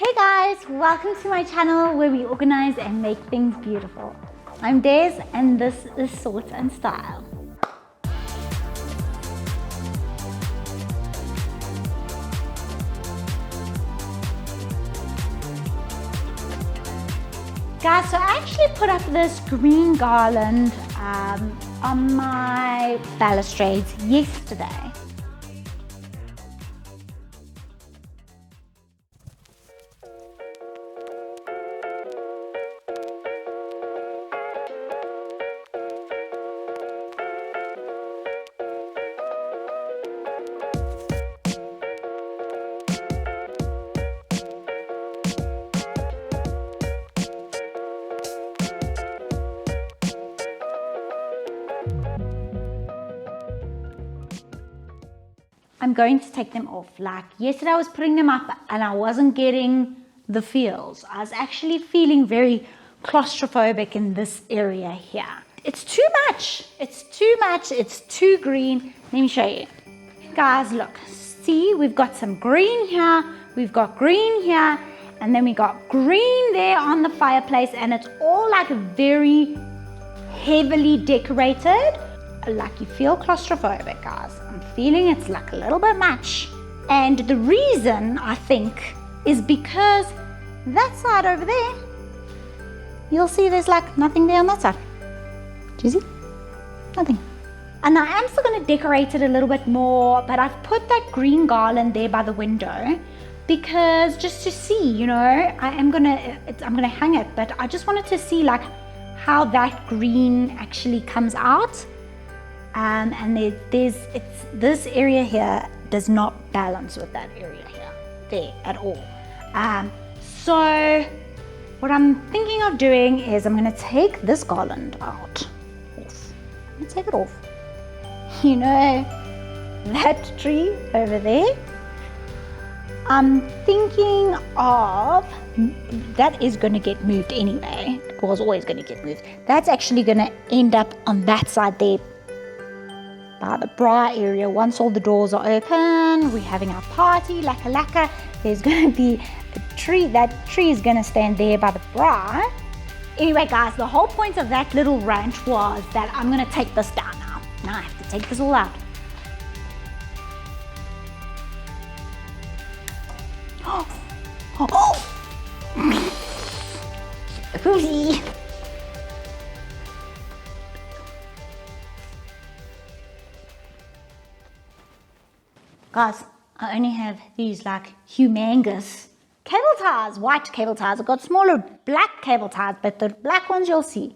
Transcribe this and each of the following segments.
Hey guys, welcome to my channel where we organize and make things beautiful. I'm Des and this is Sort and Style. Guys, so I actually put up this green garland on my balustrades yesterday. I'm going to take them off. Like yesterday I was putting them up and I wasn't getting the feels. I was actually feeling very claustrophobic in this area here. It's too much. It's too much. It's too green. Let me show you. Guys, look. See, we've got some green here. We've got green here. And then we got green there on the fireplace. And it's all like very heavily decorated. Like you feel claustrophobic, guys. I'm feeling it's like a little bit much. And the reason I think is because that side over there, you'll see there's like nothing there on that side. Do you see? Nothing. And I am still going to decorate it a little bit more, but I've put that green garland there by the window because just to see, you know, I'm gonna hang it, but I just wanted to see like how that green actually comes out. And this area here does not balance with that area here, there at all. So what I'm thinking of doing is I'm going to take this garland off. I'm going to take it off. You know, that tree over there? I'm thinking of, that is going to get moved anyway. It was always going to get moved. That's actually going to end up on that side there, by the bra area. Once all the doors are open, we're having our party, laka laka. There's going to be a tree. That tree is going to stand there by the bra. Anyway, guys, the whole point of that little ranch was that I'm going to take this down now. Now I have to take this all out. Oopsie. Guys, I only have these like humongous cable ties, white cable ties. I've got smaller black cable ties, but the black ones you'll see.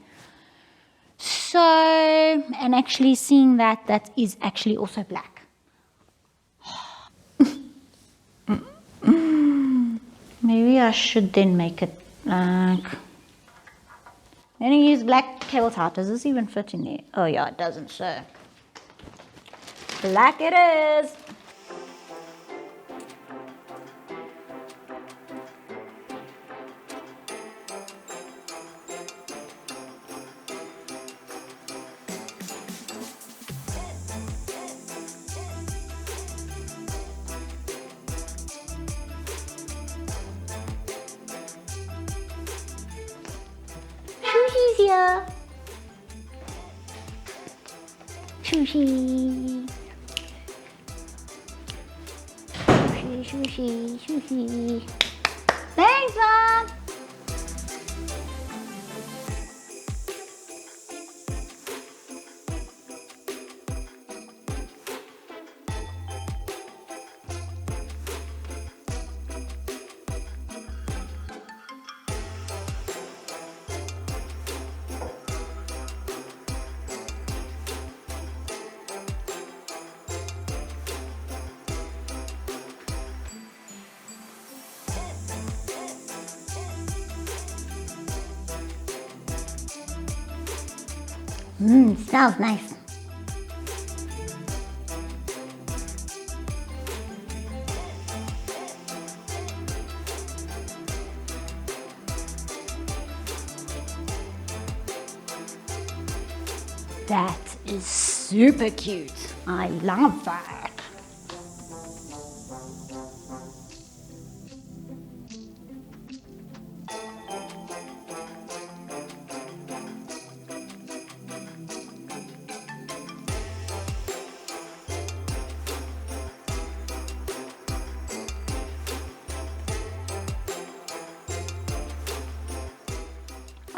So, and actually seeing that is actually also black. Maybe I should then make it like, I'm gonna use black cable tie. Does this even fit in there? Oh yeah, it doesn't, so black it is. Sushi's here. Sushi. Sushi. Thanks, Mom. Smells nice. That is super cute. I love that.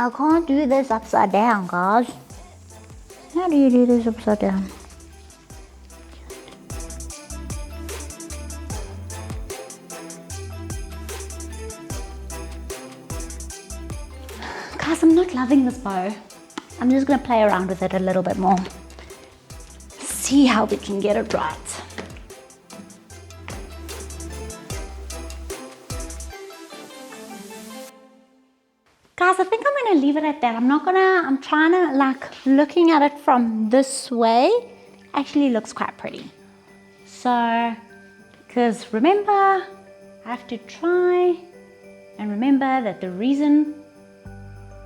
I can't do this upside down, guys. How do you do this upside down? Guys, I'm not loving this bow. I'm just gonna play around with it a little bit more. See how we can get it right. Guys, I think I'm gonna leave it at that. I'm trying to, like, looking at it from this way, actually looks quite pretty. So, because remember, I have to try and remember that the reason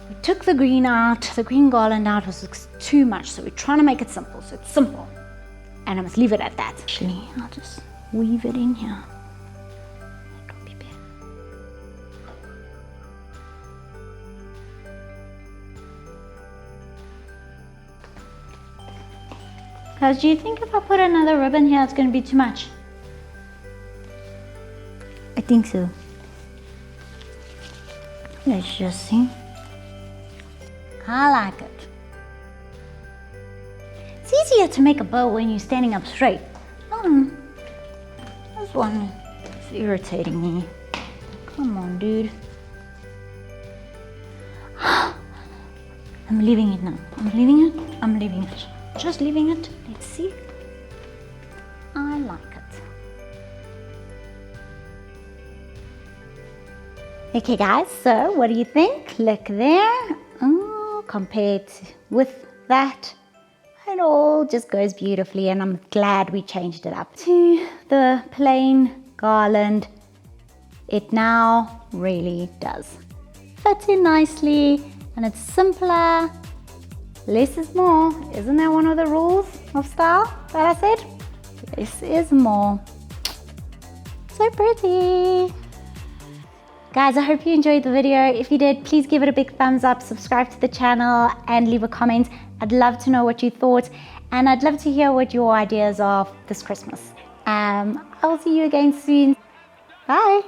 we took the green garland out was too much. So we're trying to make it simple. So it's simple. And I must leave it at that. Actually, I'll just weave it in here. That will be better. Guys, do you think if I put another ribbon here, it's going to be too much? I think so. Let's just see. I like it. It's easier to make a bow when you're standing up straight. This one is irritating me. Come on, dude. I'm leaving it now. I'm leaving it. Just leaving it. Let's see. I like it. Okay, guys, so what do you think? Look there. Oh, compared with that, it all just goes beautifully, and I'm glad we changed it up to the plain garland. It now really does fit in nicely, and it's simpler. Less is more. Isn't that one of the rules of style that I said? Less is more. So pretty. Guys, I hope you enjoyed the video. If you did, please give it a big thumbs up, subscribe to the channel, and leave a comment. I'd love to know what you thought, and I'd love to hear what your ideas are this Christmas. I'll see you again soon. Bye.